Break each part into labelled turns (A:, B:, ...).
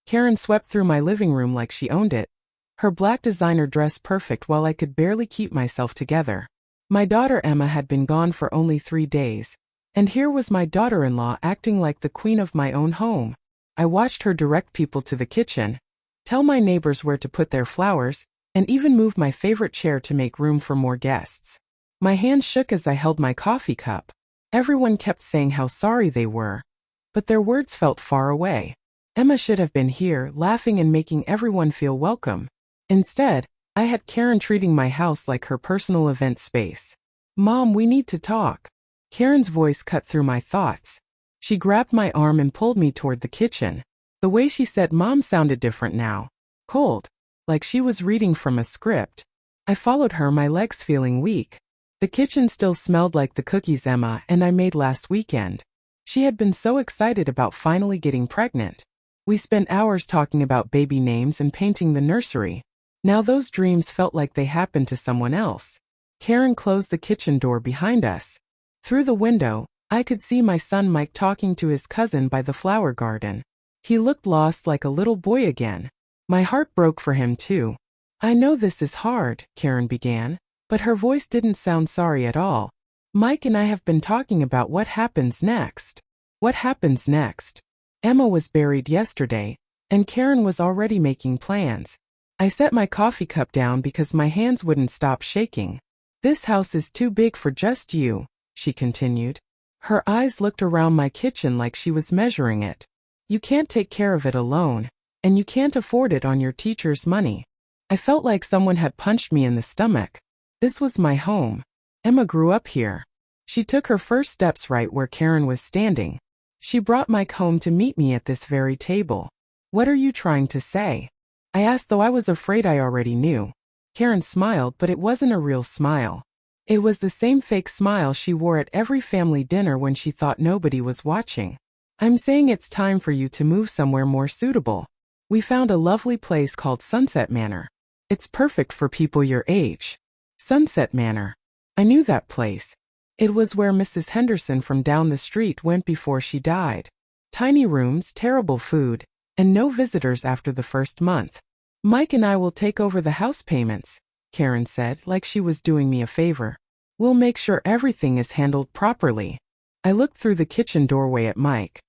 A: Karen swept through my living room like she owned it, her black designer dress perfect while I could barely keep myself together. My daughter Emma had been gone for only 3 days, and here was my daughter-in-law acting like the queen of my own home. I watched her direct people to the kitchen, tell my neighbors where to put their flowers, and even move my favorite chair to make room for more guests. My hands shook as I held my coffee cup. Everyone kept saying how sorry they were, but their words felt far away. Emma should have been here, laughing and making everyone feel welcome. Instead, I had Karen treating my house like her personal event space. "Mom, we need to talk." Karen's voice cut through my thoughts. She grabbed my arm and pulled me toward the kitchen. The way she said "Mom" sounded different now. Cold, like she was reading from a script. I followed her, my legs feeling weak. The kitchen still smelled like the cookies Emma and I made last weekend. She had been so excited about finally getting pregnant. We spent hours talking about baby names and painting the nursery. Now those dreams felt like they happened to someone else. Karen closed the kitchen door behind us. Through the window, I could see my son Mike talking to his cousin by the flower garden. He looked lost, like a little boy again. My heart broke for him too. "I know this is hard," Karen began, but her voice didn't sound sorry at all. "Mike and I have been talking about what happens next." What happens next? Emma was buried yesterday, and Karen was already making plans. I set my coffee cup down because my hands wouldn't stop shaking. "This house is too big for just you," she continued. Her eyes looked around my kitchen like she was measuring it. "You can't take care of it alone, and you can't afford it on your teacher's money." I felt like someone had punched me in the stomach. This was my home. Emma grew up here. She took her first steps right where Karen was standing. She brought Mike home to meet me at this very table. "What are you trying to say?" I asked, though I was afraid I already knew. Karen smiled, but it wasn't a real smile. It was the same fake smile she wore at every family dinner when she thought nobody was watching. "I'm saying it's time for you to move somewhere more suitable. We found a lovely place called Sunset Manor. It's perfect for people your age." Sunset Manor. I knew that place. It was where Mrs. Henderson from down the street went before she died. Tiny rooms, terrible food, and no visitors after the first month. "Mike and I will take over the house payments," Karen said, like she was doing me a favor. "We'll make sure everything is handled properly." I looked through the kitchen doorway at Mike.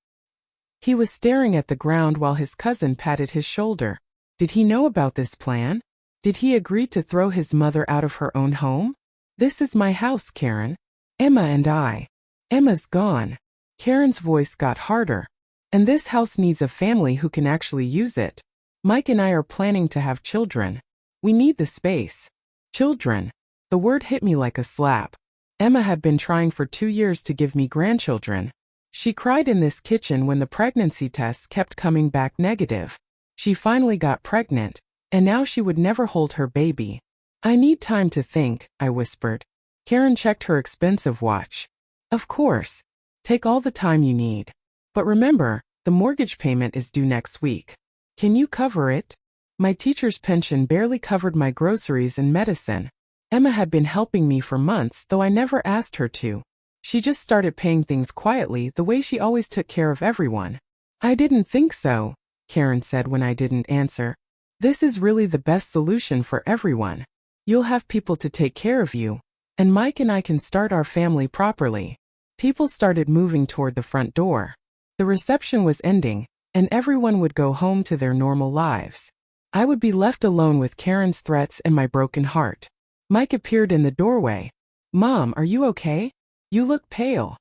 A: He was staring at the ground while his cousin patted his shoulder. Did he know about this plan? Did he agree to throw his mother out of her own home? "This is my house, Karen. Emma and I." "Emma's gone." Karen's voice got harder. "And this house needs a family who can actually use it. Mike and I are planning to have children. We need the space." Children. The word hit me like a slap. Emma had been trying for 2 years to give me grandchildren. She cried in this kitchen when the pregnancy tests kept coming back negative. She finally got pregnant, and now she would never hold her baby. "I need time to think," I whispered. Karen checked her expensive watch. "Of course. Take all the time you need. But remember, the mortgage payment is due next week. Can you cover it?" My teacher's pension barely covered my groceries and medicine. Emma had been helping me for months, though I never asked her to. She just started paying things quietly, the way she always took care of everyone. "I didn't think so," Karen said when I didn't answer. "This is really the best solution for everyone. You'll have people to take care of you, and Mike and I can start our family properly." People started moving toward the front door. The reception was ending, and everyone would go home to their normal lives. I would be left alone with Karen's threats and my broken heart. Mike appeared in the doorway. "Mom, are you okay? You look pale."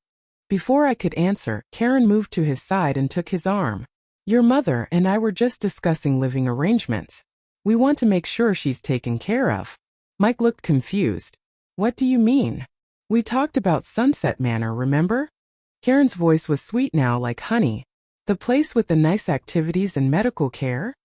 A: Before I could answer, Karen moved to his side and took his arm. "Your mother and I were just discussing living arrangements. We want to make sure she's taken care of." Mike looked confused. "What do you mean?" "We talked about Sunset Manor, remember?" Karen's voice was sweet now, like honey. "The place with the nice activities and medical care?"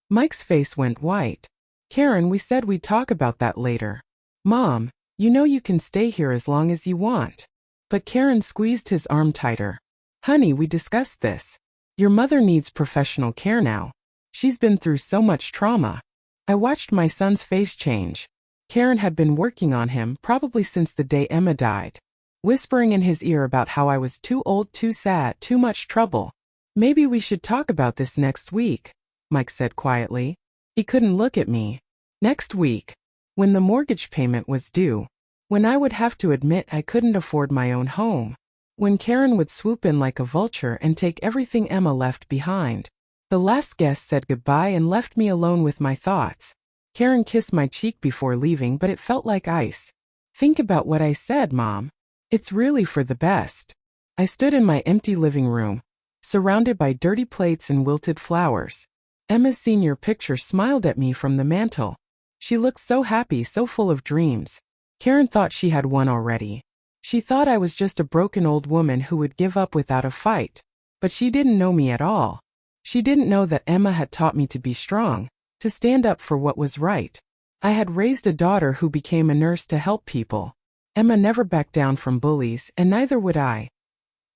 A: Mike's face went white. "Karen, we said we'd talk about that later." "Mom, you know you can stay here as long as you want." But Karen squeezed his arm tighter. "Honey, we discussed this. Your mother needs professional care now. She's been through so much trauma." I watched my son's face change. Karen had been working on him probably since the day Emma died, whispering in his ear about how I was too old, too sad, too much trouble. "Maybe we should talk about this next week." Mike said quietly. He couldn't look at me. Next week, when the mortgage payment was due, when I would have to admit I couldn't afford my own home, when Karen would swoop in like a vulture and take everything Emma left behind. The last guest said goodbye and left me alone with my thoughts. Karen kissed my cheek before leaving, but it felt like ice. Think about what I said, Mom. It's really for the best. I stood in my empty living room, surrounded by dirty plates and wilted flowers. Emma's senior picture smiled at me from the mantel. She looked so happy, so full of dreams. Karen thought she had won already. She thought I was just a broken old woman who would give up without a fight. But she didn't know me at all. She didn't know that Emma had taught me to be strong, to stand up for what was right. I had raised a daughter who became a nurse to help people. Emma never backed down from bullies, and neither would I.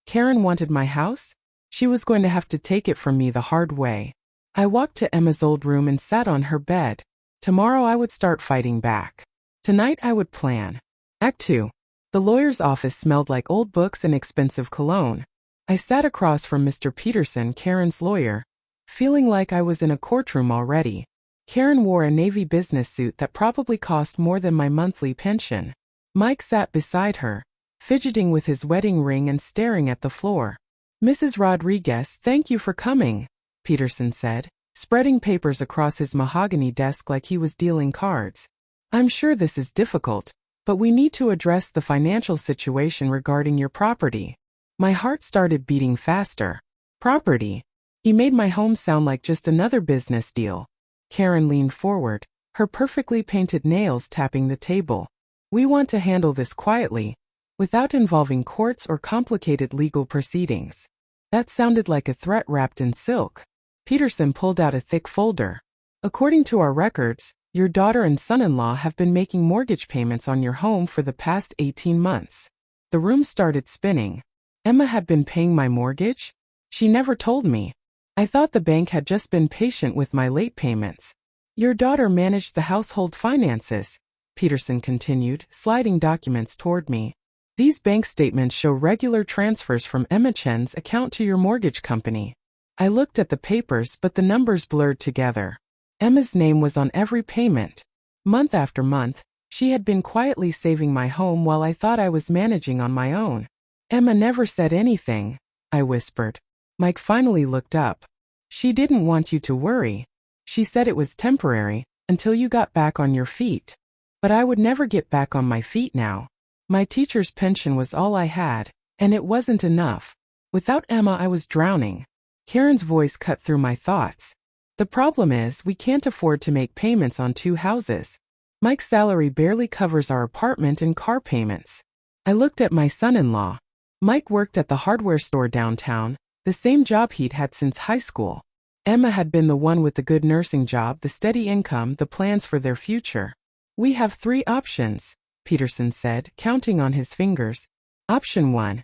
A: Karen wanted my house? She was going to have to take it from me the hard way. I walked to Emma's old room and sat on her bed. Tomorrow I would start fighting back. Tonight I would plan. Act 2. The lawyer's office smelled like old books and expensive cologne. I sat across from Mr. Peterson, Karen's lawyer, feeling like I was in a courtroom already. Karen wore a navy business suit that probably cost more than my monthly pension. Mike sat beside her, fidgeting with his wedding ring and staring at the floor. Mrs. Rodriguez, thank you for coming, Peterson said, spreading papers across his mahogany desk like he was dealing cards. I'm sure this is difficult, but we need to address the financial situation regarding your property. My heart started beating faster. Property? He made my home sound like just another business deal. Karen leaned forward, her perfectly painted nails tapping the table. We want to handle this quietly, without involving courts or complicated legal proceedings. That sounded like a threat wrapped in silk. Peterson pulled out a thick folder. According to our records, your daughter and son-in-law have been making mortgage payments on your home for the past 18 months. The room started spinning. Emma had been paying my mortgage? She never told me. I thought the bank had just been patient with my late payments. Your daughter managed the household finances, Peterson continued, sliding documents toward me. These bank statements show regular transfers from Emma Chen's account to your mortgage company. I looked at the papers, but the numbers blurred together. Emma's name was on every payment. Month after month, she had been quietly saving my home while I thought I was managing on my own. Emma never said anything, I whispered. Mike finally looked up. She didn't want you to worry. She said it was temporary, until you got back on your feet. But I would never get back on my feet now. My teacher's pension was all I had, and it wasn't enough. Without Emma, I was drowning. Karen's voice cut through my thoughts. The problem is, we can't afford to make payments on 2 houses. Mike's salary barely covers our apartment and car payments. I looked at my son-in-law. Mike worked at the hardware store downtown, the same job he'd had since high school. Emma had been the one with the good nursing job, the steady income, the plans for their future. We have 3 options, Peterson said, counting on his fingers. Option 1.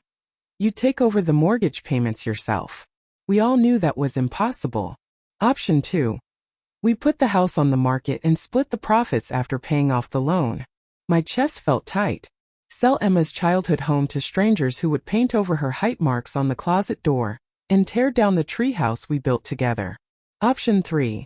A: You take over the mortgage payments yourself. We all knew that was impossible. Option 2. We put the house on the market and split the profits after paying off the loan. My chest felt tight. Sell Emma's childhood home to strangers who would paint over her height marks on the closet door, and tear down the treehouse we built together. Option 3.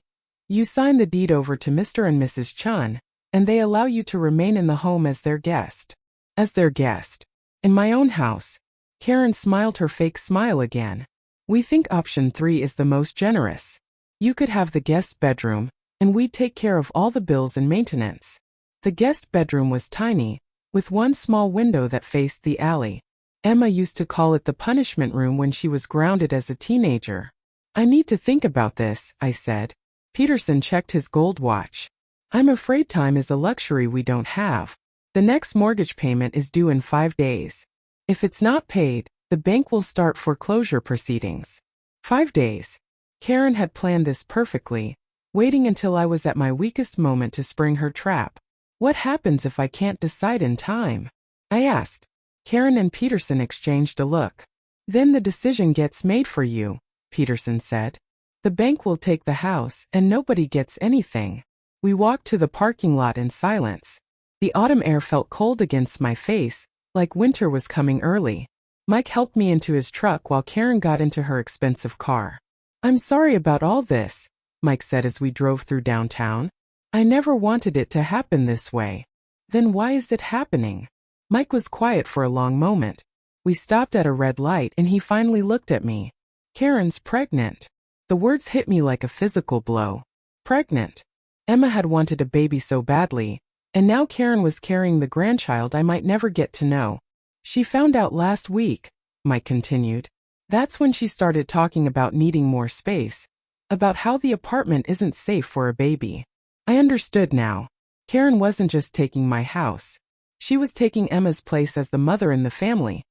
A: You sign the deed over to Mr. and Mrs. Chun, and they allow you to remain in the home as their guest. As their guest. In my own house. Karen smiled her fake smile again. We think option 3 is the most generous. You could have the guest bedroom, and we'd take care of all the bills and maintenance. The guest bedroom was tiny, with one small window that faced the alley. Emma used to call it the punishment room when she was grounded as a teenager. I need to think about this, I said. Peterson checked his gold watch. I'm afraid time is a luxury we don't have. The next mortgage payment is due in 5 days. If it's not paid, the bank will start foreclosure proceedings. 5 days. Karen had planned this perfectly, waiting until I was at my weakest moment to spring her trap. What happens if I can't decide in time? I asked. Karen and Peterson exchanged a look. Then the decision gets made for you, Peterson said. The bank will take the house and nobody gets anything. We walked to the parking lot in silence. The autumn air felt cold against my face, like winter was coming early. Mike helped me into his truck while Karen got into her expensive car. I'm sorry about all this, Mike said as we drove through downtown. I never wanted it to happen this way. Then why is it happening? Mike was quiet for a long moment. We stopped at a red light and he finally looked at me. Karen's pregnant. The words hit me like a physical blow. Pregnant. Emma had wanted a baby so badly, and now Karen was carrying the grandchild I might never get to know. She found out last week, Mike continued. That's when she started talking about needing more space, about how the apartment isn't safe for a baby. I understood now. Karen wasn't just taking my house. She was taking Emma's place as the mother in the family,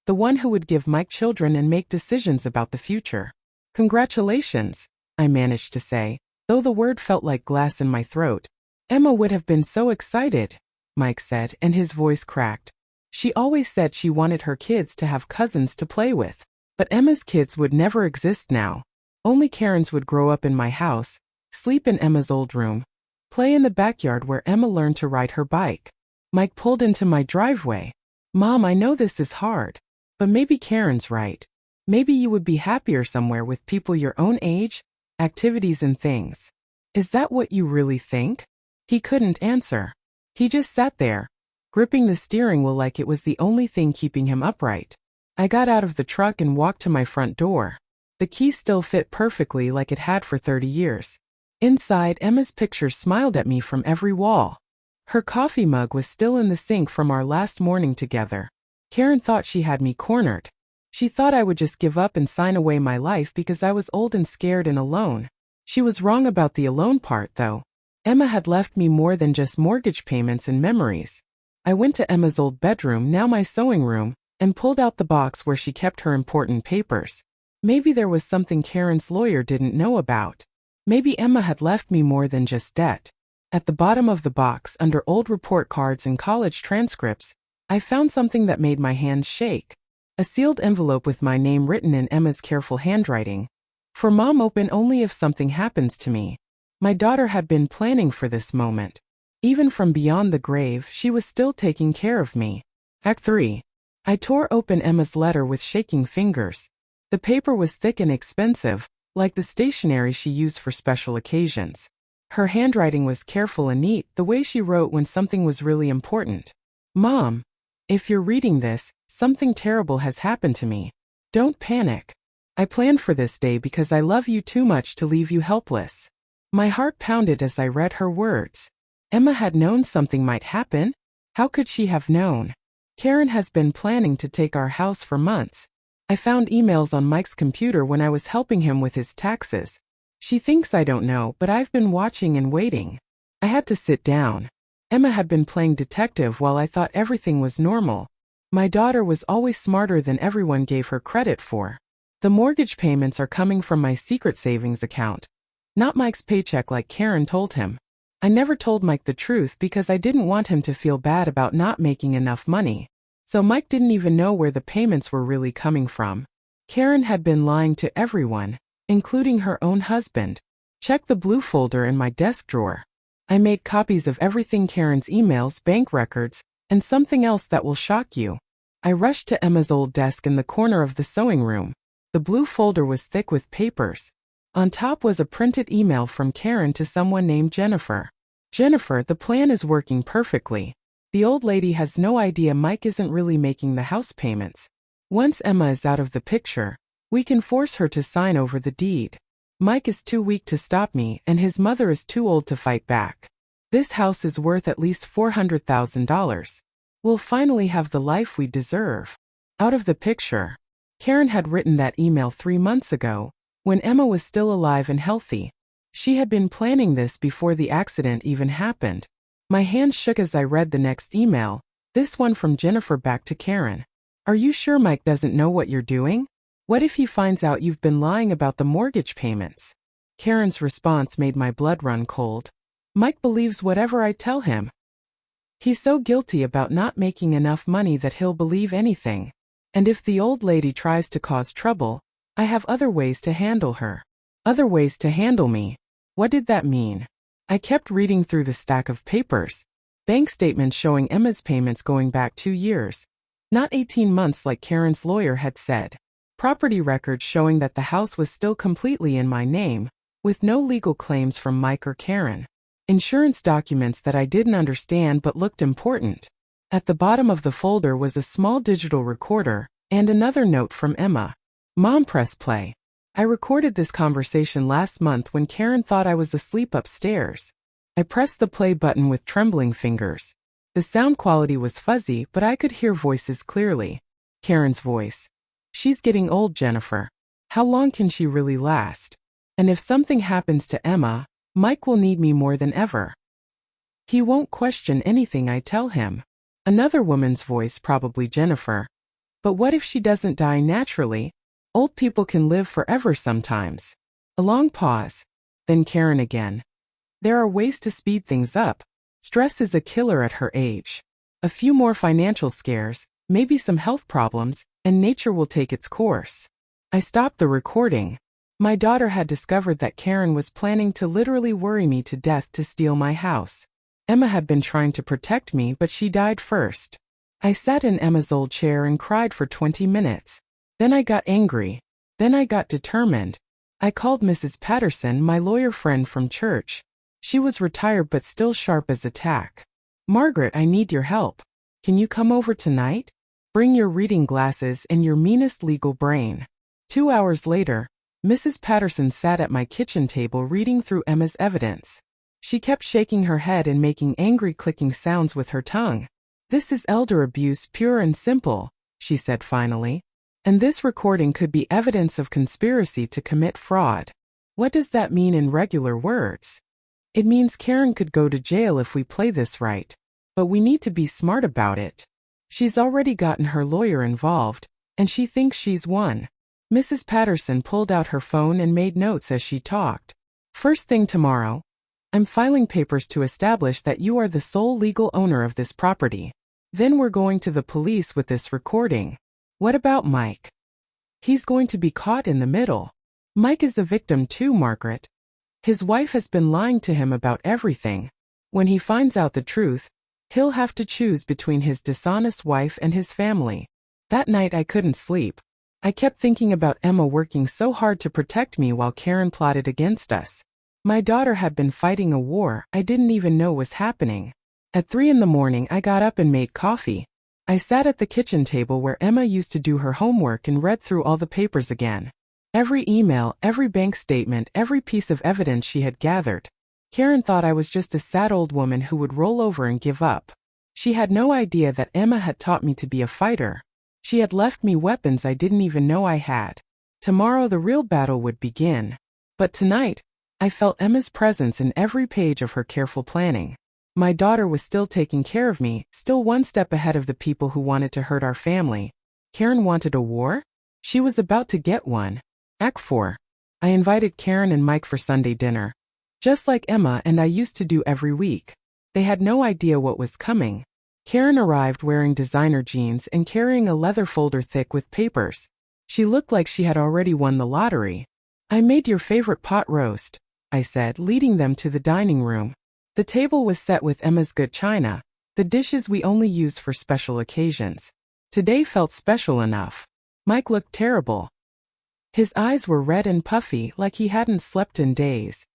A: the one who would give Mike children and make decisions about the future. Congratulations, I managed to say, though the word felt like glass in my throat. Emma would have been so excited, Mike said, and his voice cracked. She always said she wanted her kids to have cousins to play with. But Emma's kids would never exist now. Only Karen's would grow up in my house, sleep in Emma's old room, play in the backyard where Emma learned to ride her bike. Mike pulled into my driveway. Mom, I know this is hard, but maybe Karen's right. Maybe you would be happier somewhere with people your own age, activities and things. Is that what you really think? He couldn't answer. He just sat there, gripping the steering wheel like it was the only thing keeping him upright. I got out of the truck and walked to my front door. The key still fit perfectly like it had for 30 years. Inside, Emma's picture smiled at me from every wall. Her coffee mug was still in the sink from our last morning together. Karen thought she had me cornered. She thought I would just give up and sign away my life because I was old and scared and alone. She was wrong about the alone part, though. Emma had left me more than just mortgage payments and memories. I went to Emma's old bedroom, now my sewing room, and pulled out the box where she kept her important papers. Maybe there was something Karen's lawyer didn't know about. Maybe Emma had left me more than just debt. At the bottom of the box, under old report cards and college transcripts, I found something that made my hands shake. A sealed envelope with my name written in Emma's careful handwriting. For Mom, open only if something happens to me. My daughter had been planning for this moment. Even from beyond the grave, she was still taking care of me. Act 3. I tore open Emma's letter with shaking fingers. The paper was thick and expensive, like the stationery she used for special occasions. Her handwriting was careful and neat, the way she wrote when something was really important. Mom, if you're reading this, something terrible has happened to me. Don't panic. I planned for this day because I love you too much to leave you helpless. My heart pounded as I read her words. Emma had known something might happen? How could she have known? Karen has been planning to take our house for months. I found emails on Mike's computer when I was helping him with his taxes. She thinks I don't know, but I've been watching and waiting. I had to sit down. Emma had been playing detective while I thought everything was normal. My daughter was always smarter than everyone gave her credit for. The mortgage payments are coming from my secret savings account, not Mike's paycheck like Karen told him. I never told Mike the truth because I didn't want him to feel bad about not making enough money. So Mike didn't even know where the payments were really coming from. Karen had been lying to everyone, including her own husband. Check the blue folder in my desk drawer. I made copies of everything: Karen's emails, bank records, and something else that will shock you. I rushed to Emma's old desk in the corner of the sewing room. The blue folder was thick with papers. On top was a printed email from Karen to someone named Jennifer. Jennifer, the plan is working perfectly. The old lady has no idea Mike isn't really making the house payments. Once Emma is out of the picture, we can force her to sign over the deed. Mike is too weak to stop me, and his mother is too old to fight back. This house is worth at least $400,000. We'll finally have the life we deserve. Out of the picture. Karen had written that email 3 months ago, when Emma was still alive and healthy. She had been planning this before the accident even happened. My hands shook as I read the next email, this one from Jennifer back to Karen. Are you sure Mike doesn't know what you're doing? What if he finds out you've been lying about the mortgage payments? Karen's response made my blood run cold. Mike believes whatever I tell him. He's so guilty about not making enough money that he'll believe anything. And if the old lady tries to cause trouble, I have other ways to handle her. Other ways to handle me. What did that mean? I kept reading through the stack of papers. Bank statements showing Emma's payments going back 2 years. Not 18 months like Karen's lawyer had said. Property records showing that the house was still completely in my name. with no legal claims from Mike or Karen. Insurance documents that I didn't understand but looked important. At the bottom of the folder was a small digital recorder and another note from Emma. Mom, press play. I recorded this conversation last month when Karen thought I was asleep upstairs. I pressed the play button with trembling fingers. The sound quality was fuzzy, but I could hear voices clearly. Karen's voice. She's getting old, Jennifer. How long can she really last? And if something happens to Emma, Mike will need me more than ever. He won't question anything I tell him. Another woman's voice, probably Jennifer. But what if she doesn't die naturally? Old people can live forever sometimes. A long pause. Then Karen again. There are ways to speed things up. Stress is a killer at her age. A few more financial scares, maybe some health problems, and nature will take its course. I stopped the recording. My daughter had discovered that Karen was planning to literally worry me to death to steal my house. Emma had been trying to protect me, but she died first. I sat in Emma's old chair and cried for 20 minutes. Then I got angry. Then I got determined. I called Mrs. Patterson, my lawyer friend from church. She was retired but still sharp as a tack. Margaret, I need your help. Can you come over tonight? Bring your reading glasses and your meanest legal brain. 2 hours later, Mrs. Patterson sat at my kitchen table reading through Emma's evidence. She kept shaking her head and making angry clicking sounds with her tongue. This is elder abuse, pure and simple, she said finally. And this recording could be evidence of conspiracy to commit fraud. What does that mean in regular words? It means Karen could go to jail if we play this right. But we need to be smart about it. She's already gotten her lawyer involved, and she thinks she's won. Mrs. Patterson pulled out her phone and made notes as she talked. First thing tomorrow, I'm filing papers to establish that you are the sole legal owner of this property. Then we're going to the police with this recording. What about Mike? He's going to be caught in the middle. Mike is a victim too, Margaret. His wife has been lying to him about everything. When he finds out the truth, he'll have to choose between his dishonest wife and his family. That night I couldn't sleep. I kept thinking about Emma working so hard to protect me while Karen plotted against us. My daughter had been fighting a war I didn't even know was happening. At 3 in the morning I got up and made coffee. I sat at the kitchen table where Emma used to do her homework and read through all the papers again. Every email, every bank statement, every piece of evidence she had gathered. Karen thought I was just a sad old woman who would roll over and give up. She had no idea that Emma had taught me to be a fighter. She had left me weapons I didn't even know I had. Tomorrow the real battle would begin. But tonight, I felt Emma's presence in every page of her careful planning. My daughter was still taking care of me, still one step ahead of the people who wanted to hurt our family. Karen wanted a war? She was about to get one. Act 4. I invited Karen and Mike for Sunday dinner. Just like Emma and I used to do every week. They had no idea what was coming. Karen arrived wearing designer jeans and carrying a leather folder thick with papers. She looked like she had already won the lottery. I made your favorite pot roast, I said, leading them to the dining room. The table was set with Emma's good china, the dishes we only use for special occasions. Today felt special enough. Mike looked terrible. His eyes were red and puffy like he hadn't slept in days.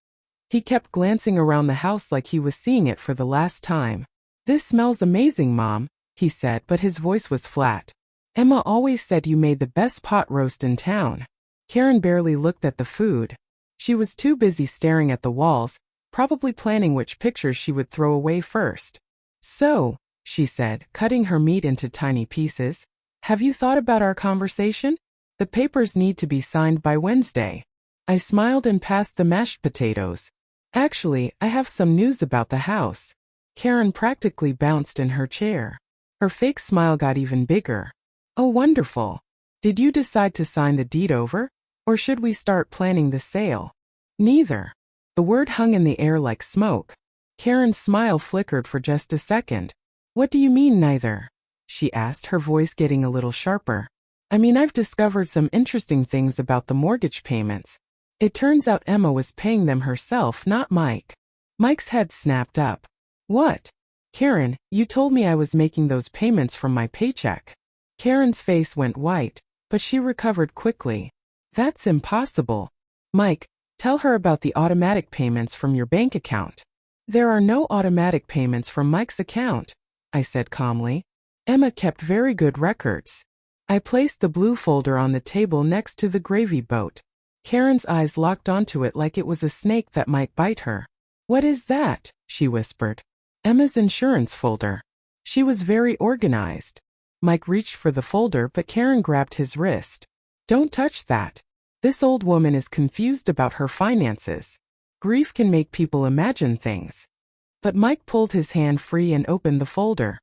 A: He kept glancing around the house like he was seeing it for the last time. This smells amazing, Mom, he said, but his voice was flat. Emma always said you made the best pot roast in town. Karen barely looked at the food. She was too busy staring at the walls, probably planning which pictures she would throw away first. So, she said, cutting her meat into tiny pieces, have you thought about our conversation? The papers need to be signed by Wednesday. I smiled and passed the mashed potatoes. Actually, I have some news about the house. Karen practically bounced in her chair. Her fake smile got even bigger. Oh, wonderful. Did you decide to sign the deed over? Or should we start planning the sale? Neither. The word hung in the air like smoke. Karen's smile flickered for just a second. What do you mean, neither? She asked, her voice getting a little sharper. I mean, I've discovered some interesting things about the mortgage payments. It turns out Emma was paying them herself, not Mike. Mike's head snapped up. What? Karen, you told me I was making those payments from my paycheck. Karen's face went white, but she recovered quickly. That's impossible. Mike, Tell her about the automatic payments from your bank account. There are no automatic payments from Mike's account, I said calmly. Emma kept very good records. I placed the blue folder on the table next to the gravy boat. Karen's eyes locked onto it like it was a snake that might bite her. What is that? She whispered. Emma's insurance folder. She was very organized. Mike reached for the folder, but Karen grabbed his wrist. Don't touch that. This old woman is confused about her finances. Grief can make people imagine things. But Mike pulled his hand free and opened the folder.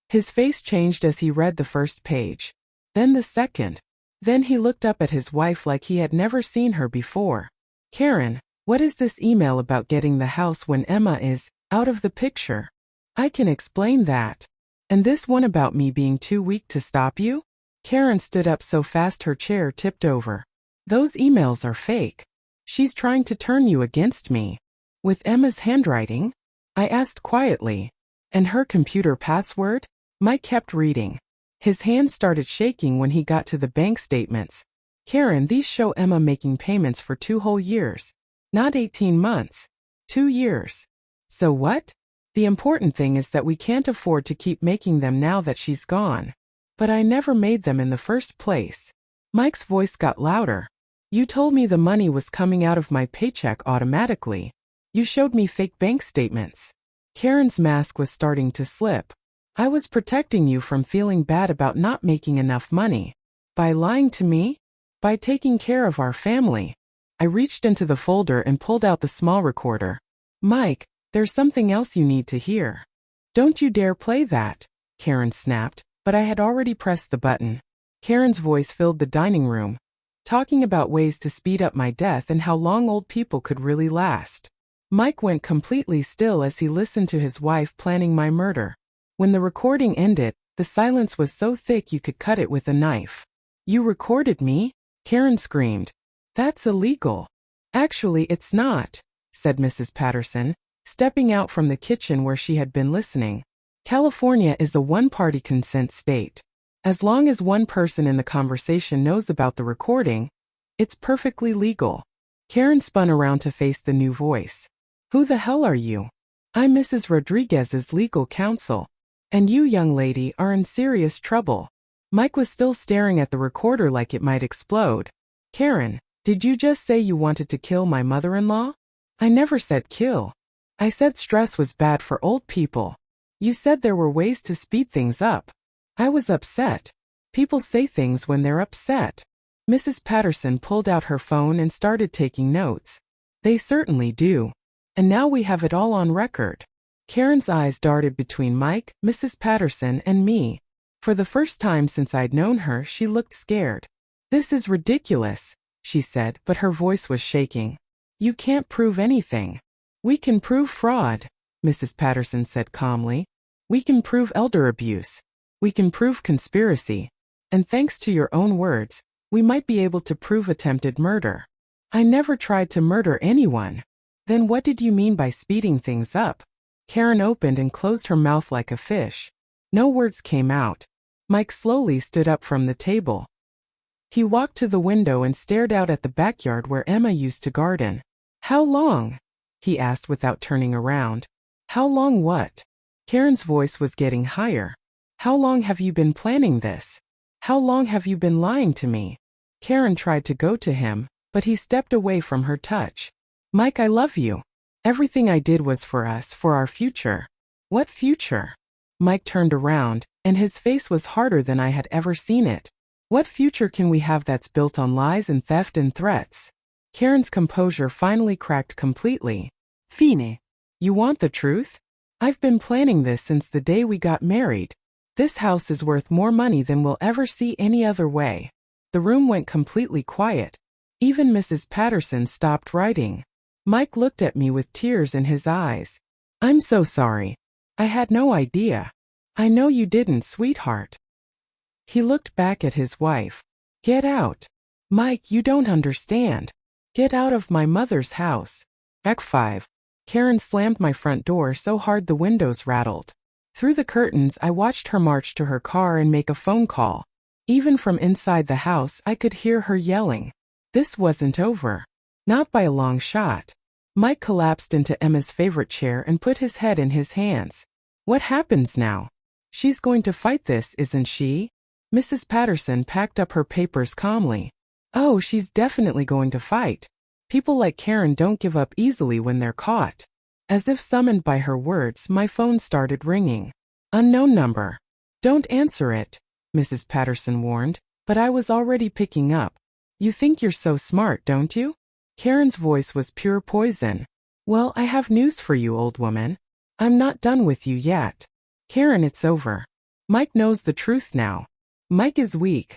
A: His face changed as he read the first page. Then the second. Then he looked up at his wife like he had never seen her before. Karen, what is this email about getting the house when Emma is out of the picture? I can explain that. And this one about me being too weak to stop you? Karen stood up so fast her chair tipped over. Those emails are fake. She's trying to turn you against me. With Emma's handwriting? I asked quietly. And her computer password? Mike kept reading. His hand started shaking when he got to the bank statements. Karen, these show Emma making payments for 2 whole years. Not 18 months. 2 years. So what? The important thing is that we can't afford to keep making them now that she's gone. But I never made them in the first place. Mike's voice got louder. You told me the money was coming out of my paycheck automatically. You showed me fake bank statements. Karen's mask was starting to slip. I was protecting you from feeling bad about not making enough money. By lying to me? By taking care of our family. I reached into the folder and pulled out the small recorder. Mike, there's something else you need to hear. Don't you dare play that, Karen snapped, but I had already pressed the button. Karen's voice filled the dining room, talking about ways to speed up my death and how long old people could really last. Mike went completely still as he listened to his wife planning my murder. When the recording ended, the silence was so thick you could cut it with a knife. You recorded me? Karen screamed. That's illegal. Actually, it's not, said Mrs. Patterson, stepping out from the kitchen where she had been listening. California is a one-party consent state. As long as one person in the conversation knows about the recording, it's perfectly legal. Karen spun around to face the new voice. Who the hell are you? I'm Mrs. Rodriguez's legal counsel. And you, young lady, are in serious trouble. Mike was still staring at the recorder like it might explode. Karen, did you just say you wanted to kill my mother-in-law? I never said kill. I said stress was bad for old people. You said there were ways to speed things up. I was upset. People say things when they're upset. Mrs. Patterson pulled out her phone and started taking notes. They certainly do. And now we have it all on record. Karen's eyes darted between Mike, Mrs. Patterson, and me. For the first time since I'd known her, she looked scared. This is ridiculous, she said, but her voice was shaking. You can't prove anything. We can prove fraud, Mrs. Patterson said calmly. We can prove elder abuse. We can prove conspiracy. And thanks to your own words, we might be able to prove attempted murder. I never tried to murder anyone. Then what did you mean by speeding things up? Karen opened and closed her mouth like a fish. No words came out. Mike slowly stood up from the table. He walked to the window and stared out at the backyard where Emma used to garden. How long? He asked without turning around. How long what? Karen's voice was getting higher. How long have you been planning this? How long have you been lying to me? Karen tried to go to him, but he stepped away from her touch. Mike, I love you. Everything I did was for us, for our future. What future? Mike turned around, and his face was harder than I had ever seen it. What future can we have that's built on lies and theft and threats? Karen's composure finally cracked completely. Fine. You want the truth? I've been planning this since the day we got married. This house is worth more money than we'll ever see any other way. The room went completely quiet. Even Mrs. Patterson stopped writing. Mike looked at me with tears in his eyes. I'm so sorry. I had no idea. I know you didn't, sweetheart. He looked back at his wife. Get out. Mike, you don't understand. Get out of my mother's house. Act 5. Karen slammed my front door so hard the windows rattled. Through the curtains, I watched her march to her car and make a phone call. Even from inside the house, I could hear her yelling. This wasn't over. Not by a long shot. Mike collapsed into Emma's favorite chair and put his head in his hands. What happens now? She's going to fight this, isn't she? Mrs. Patterson packed up her papers calmly. Oh, she's definitely going to fight. People like Karen don't give up easily when they're caught. As if summoned by her words, my phone started ringing. Unknown number. Don't answer it, Mrs. Patterson warned, but I was already picking up. You think you're so smart, don't you? Karen's voice was pure poison. Well, I have news for you, old woman. I'm not done with you yet. Karen, it's over. Mike knows the truth now. Mike is weak.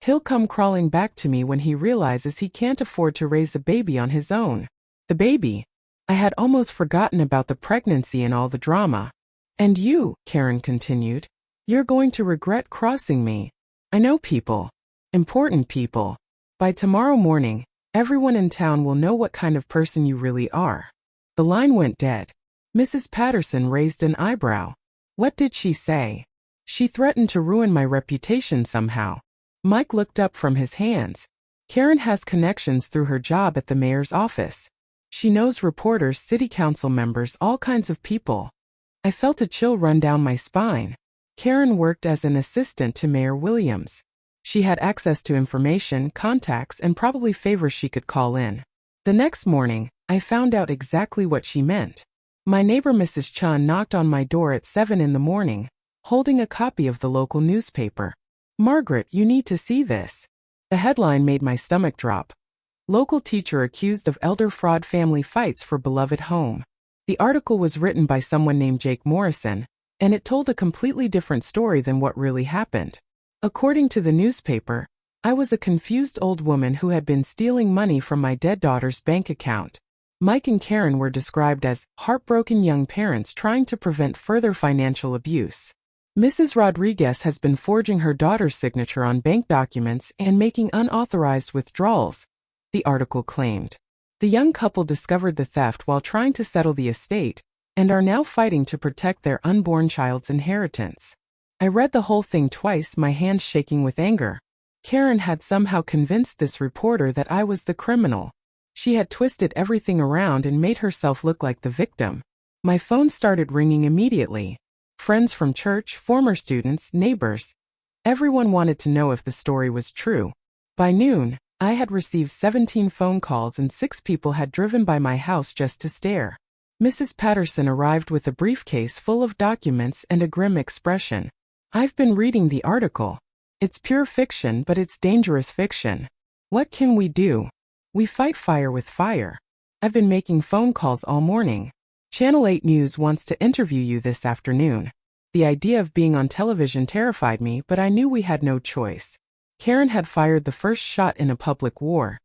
A: He'll come crawling back to me when he realizes he can't afford to raise a baby on his own. The baby? I had almost forgotten about the pregnancy and all the drama. And you, Karen continued, you're going to regret crossing me. I know people. Important people. By tomorrow morning, everyone in town will know what kind of person you really are. The line went dead. Mrs. Patterson raised an eyebrow. What did she say? She threatened to ruin my reputation somehow. Mike looked up from his hands. Karen has connections through her job at the mayor's office. She knows reporters, city council members, all kinds of people. I felt a chill run down my spine. Karen worked as an assistant to Mayor Williams. She had access to information, contacts, and probably favors she could call in. The next morning, I found out exactly what she meant. My neighbor Mrs. Chun knocked on my door at 7 in the morning, holding a copy of the local newspaper. Margaret, you need to see this. The headline made my stomach drop. Local teacher accused of elder fraud, family fights for beloved home. The article was written by someone named Jake Morrison, and it told a completely different story than what really happened. According to the newspaper, I was a confused old woman who had been stealing money from my dead daughter's bank account. Mike and Karen were described as heartbroken young parents trying to prevent further financial abuse. Mrs. Rodriguez has been forging her daughter's signature on bank documents and making unauthorized withdrawals, the article claimed. The young couple discovered the theft while trying to settle the estate and are now fighting to protect their unborn child's inheritance. I read the whole thing twice, my hands shaking with anger. Karen had somehow convinced this reporter that I was the criminal. She had twisted everything around and made herself look like the victim. My phone started ringing immediately. Friends from church, former students, neighbors. Everyone wanted to know if the story was true. By noon, I had received 17 phone calls and 6 people had driven by my house just to stare. Mrs. Patterson arrived with a briefcase full of documents and a grim expression. I've been reading the article. It's pure fiction, but it's dangerous fiction. What can we do? We fight fire with fire. I've been making phone calls all morning. Channel 8 News wants to interview you this afternoon. The idea of being on television terrified me, but I knew we had no choice. Karen had fired the first shot in a public war,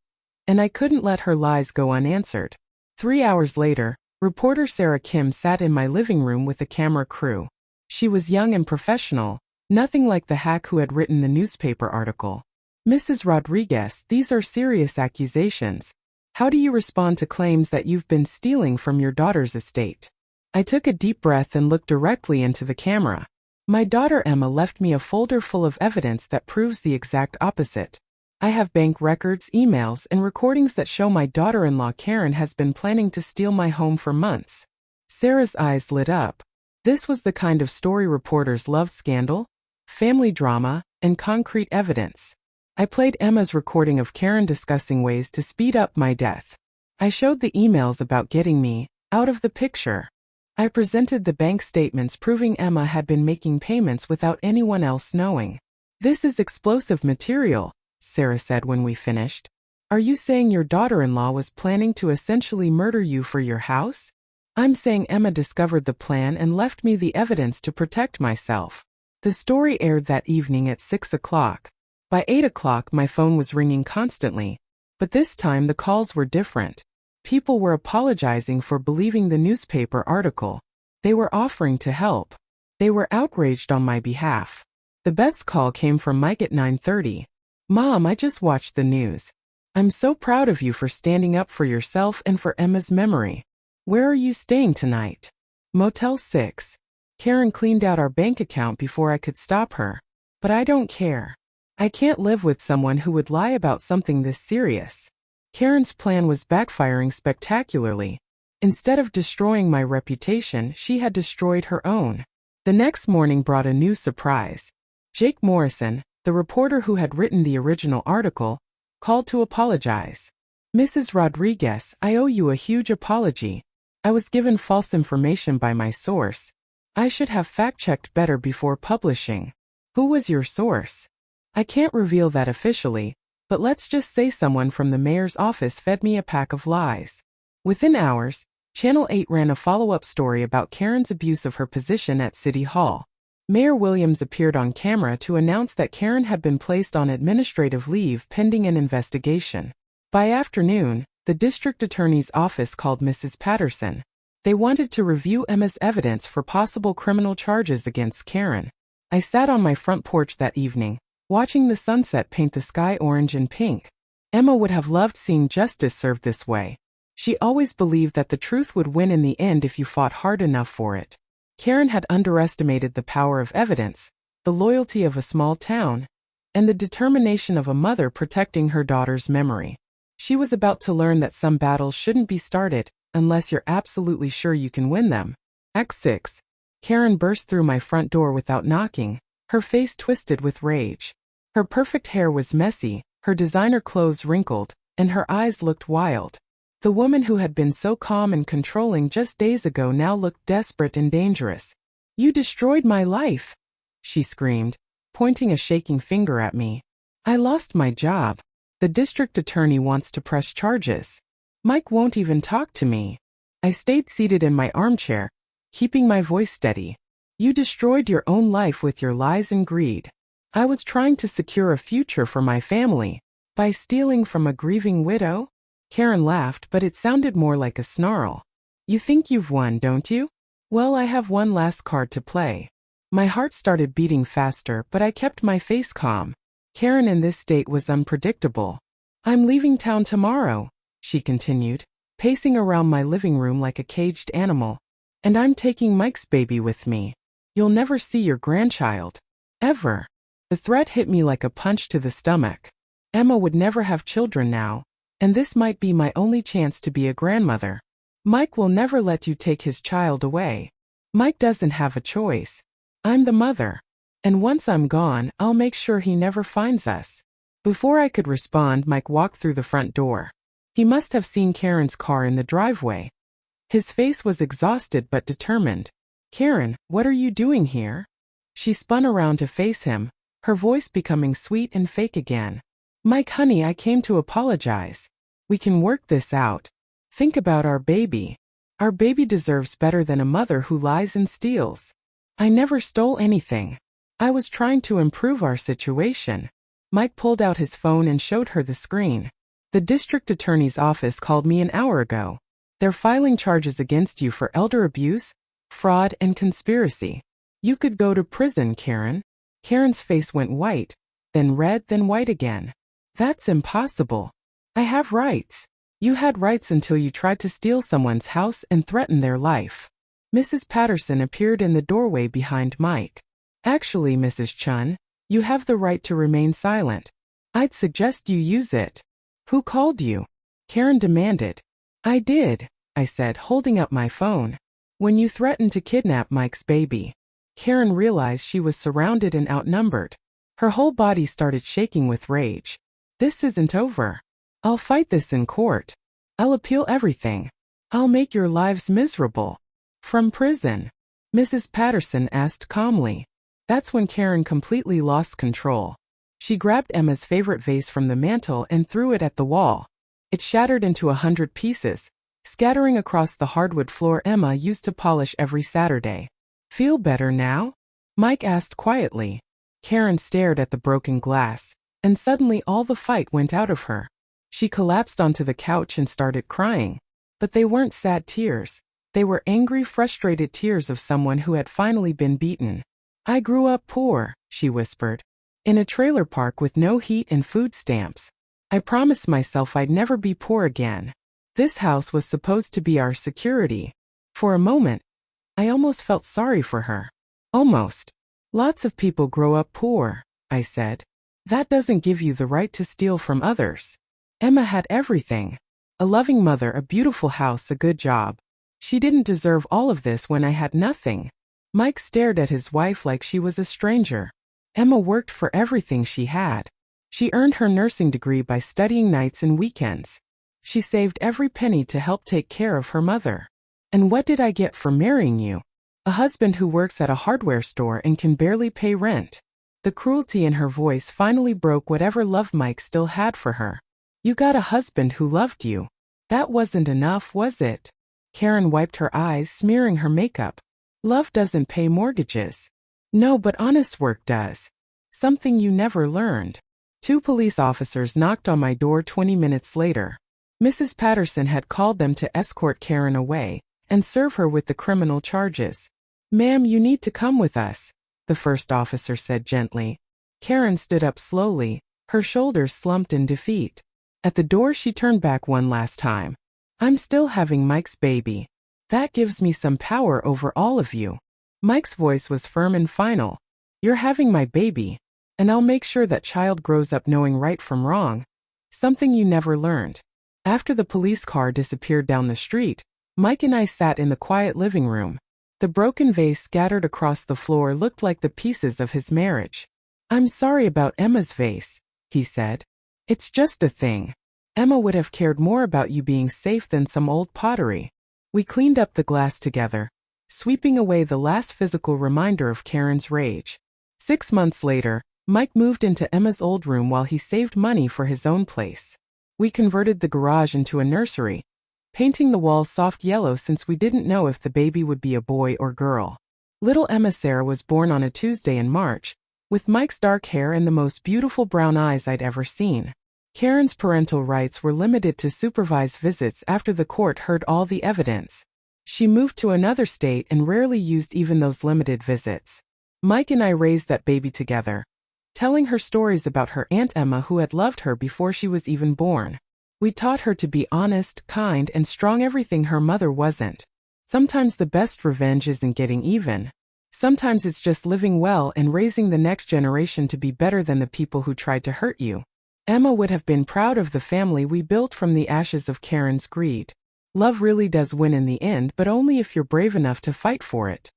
A: and I couldn't let her lies go unanswered. 3 hours later, reporter Sarah Kim sat in my living room with a camera crew. She was young and professional, nothing like the hack who had written the newspaper article. Mrs. Rodriguez, these are serious accusations. How do you respond to claims that you've been stealing from your daughter's estate? I took a deep breath and looked directly into the camera. My daughter Emma left me a folder full of evidence that proves the exact opposite. I have bank records, emails, and recordings that show my daughter-in-law Karen has been planning to steal my home for months. Sarah's eyes lit up. This was the kind of story reporters love: scandal, family drama, and concrete evidence. I played Emma's recording of Karen discussing ways to speed up my death. I showed the emails about getting me out of the picture. I presented the bank statements proving Emma had been making payments without anyone else knowing. This is explosive material, Sarah said when we finished. Are you saying your daughter-in-law was planning to essentially murder you for your house? I'm saying Emma discovered the plan and left me the evidence to protect myself. The story aired that evening at 6 o'clock. By 8 o'clock my phone was ringing constantly, but this time the calls were different. People were apologizing for believing the newspaper article. They were offering to help. They were outraged on my behalf. The best call came from Mike at 9:30. Mom, I just watched the news. I'm so proud of you for standing up for yourself and for Emma's memory. Where are you staying tonight? Motel 6. Karen cleaned out our bank account before I could stop her. But I don't care. I can't live with someone who would lie about something this serious. Karen's plan was backfiring spectacularly. Instead of destroying my reputation, she had destroyed her own. The next morning brought a new surprise. Jake Morrison, the reporter who had written the original article, called to apologize. "Mrs. Rodriguez, I owe you a huge apology. I was given false information by my source. I should have fact-checked better before publishing." "Who was your source?" "I can't reveal that officially, but let's just say someone from the mayor's office fed me a pack of lies." Within hours, Channel 8 ran a follow-up story about Karen's abuse of her position at City Hall. Mayor Williams appeared on camera to announce that Karen had been placed on administrative leave pending an investigation. By afternoon, the district attorney's office called Mrs. Patterson. They wanted to review Emma's evidence for possible criminal charges against Karen. I sat on my front porch that evening, watching the sunset paint the sky orange and pink. Emma would have loved seeing justice served this way. She always believed that the truth would win in the end if you fought hard enough for it. Karen had underestimated the power of evidence, the loyalty of a small town, and the determination of a mother protecting her daughter's memory. She was about to learn that some battles shouldn't be started unless you're absolutely sure you can win them. Act 6. Karen burst through my front door without knocking, her face twisted with rage. Her perfect hair was messy, her designer clothes wrinkled, and her eyes looked wild. The woman who had been so calm and controlling just days ago now looked desperate and dangerous. "You destroyed my life," she screamed, pointing a shaking finger at me. "I lost my job. The district attorney wants to press charges. Mike won't even talk to me." I stayed seated in my armchair, keeping my voice steady. "You destroyed your own life with your lies and greed. I was trying to secure a future for my family. By stealing from a grieving widow?" Karen laughed, but it sounded more like a snarl. "You think you've won, don't you? Well, I have one last card to play." My heart started beating faster, but I kept my face calm. Karen in this state was unpredictable. "I'm leaving town tomorrow," she continued, pacing around my living room like a caged animal. "And I'm taking Mike's baby with me. You'll never see your grandchild. Ever." The threat hit me like a punch to the stomach. Emma would never have children now, and this might be my only chance to be a grandmother. "Mike will never let you take his child away. Mike doesn't have a choice. I'm the mother. And once I'm gone, I'll make sure he never finds us." Before I could respond, Mike walked through the front door. He must have seen Karen's car in the driveway. His face was exhausted but determined. "Karen, what are you doing here?" She spun around to face him, her voice becoming sweet and fake again. "Mike, honey, I came to apologize. We can work this out. Think about our baby. Our baby deserves better than a mother who lies and steals. I never stole anything. I was trying to improve our situation." Mike pulled out his phone and showed her the screen. "The district attorney's office called me an hour ago. They're filing charges against you for elder abuse, fraud, and conspiracy. You could go to prison, Karen." Karen's face went white, then red, then white again. "That's impossible. I have rights." "You had rights until you tried to steal someone's house and threaten their life." Mrs. Patterson appeared in the doorway behind Mike. "Actually, Mrs. Chun, you have the right to remain silent. I'd suggest you use it." "Who called you?" Karen demanded. "I did," I said, holding up my phone. "When you threatened to kidnap Mike's baby." Karen realized she was surrounded and outnumbered. Her whole body started shaking with rage. "This isn't over. I'll fight this in court. I'll appeal everything. I'll make your lives miserable." "From prison?" Mrs. Patterson asked calmly. That's when Karen completely lost control. She grabbed Emma's favorite vase from the mantel and threw it at the wall. It shattered into 100 pieces, scattering across the hardwood floor Emma used to polish every Saturday. "Feel better now?" Mike asked quietly. Karen stared at the broken glass, and suddenly all the fight went out of her. She collapsed onto the couch and started crying. But they weren't sad tears. They were angry, frustrated tears of someone who had finally been beaten. "I grew up poor," she whispered, "in a trailer park with no heat and food stamps. I promised myself I'd never be poor again. This house was supposed to be our security." For a moment, I almost felt sorry for her. Almost. "Lots of people grow up poor," I said. "That doesn't give you the right to steal from others." Emma had everything. A loving mother, a beautiful house, a good job. She didn't deserve all of this when I had nothing. Mike stared at his wife like she was a stranger. Emma worked for everything she had. She earned her nursing degree by studying nights and weekends. She saved every penny to help take care of her mother. And what did I get for marrying you? A husband who works at a hardware store and can barely pay rent. The cruelty in her voice finally broke whatever love Mike still had for her. You got a husband who loved you. That wasn't enough, was it? Karen wiped her eyes, smearing her makeup. Love doesn't pay mortgages. No, but honest work does. Something you never learned. 2 police officers knocked on my door 20 minutes later. Mrs. Patterson had called them to escort Karen away and serve her with the criminal charges. Ma'am, you need to come with us, the first officer said gently. Karen stood up slowly, her shoulders slumped in defeat. At the door she turned back one last time. I'm still having Mike's baby. That gives me some power over all of you. Mike's voice was firm and final. You're having my baby, and I'll make sure that child grows up knowing right from wrong. Something you never learned. After the police car disappeared down the street, Mike and I sat in the quiet living room. The broken vase scattered across the floor looked like the pieces of his marriage. I'm sorry about Emma's vase, he said. It's just a thing. Emma would have cared more about you being safe than some old pottery. We cleaned up the glass together, sweeping away the last physical reminder of Karen's rage. 6 months later, Mike moved into Emma's old room while he saved money for his own place. We converted the garage into a nursery, painting the walls soft yellow since we didn't know if the baby would be a boy or girl. Little Emma Sarah was born on a Tuesday in March, with Mike's dark hair and the most beautiful brown eyes I'd ever seen. Karen's parental rights were limited to supervised visits after the court heard all the evidence. She moved to another state and rarely used even those limited visits. Mike and I raised that baby together, telling her stories about her Aunt Emma who had loved her before she was even born. We taught her to be honest, kind, and strong, everything her mother wasn't. Sometimes the best revenge isn't getting even. Sometimes it's just living well and raising the next generation to be better than the people who tried to hurt you. Emma would have been proud of the family we built from the ashes of Karen's greed. Love really does win in the end, but only if you're brave enough to fight for it.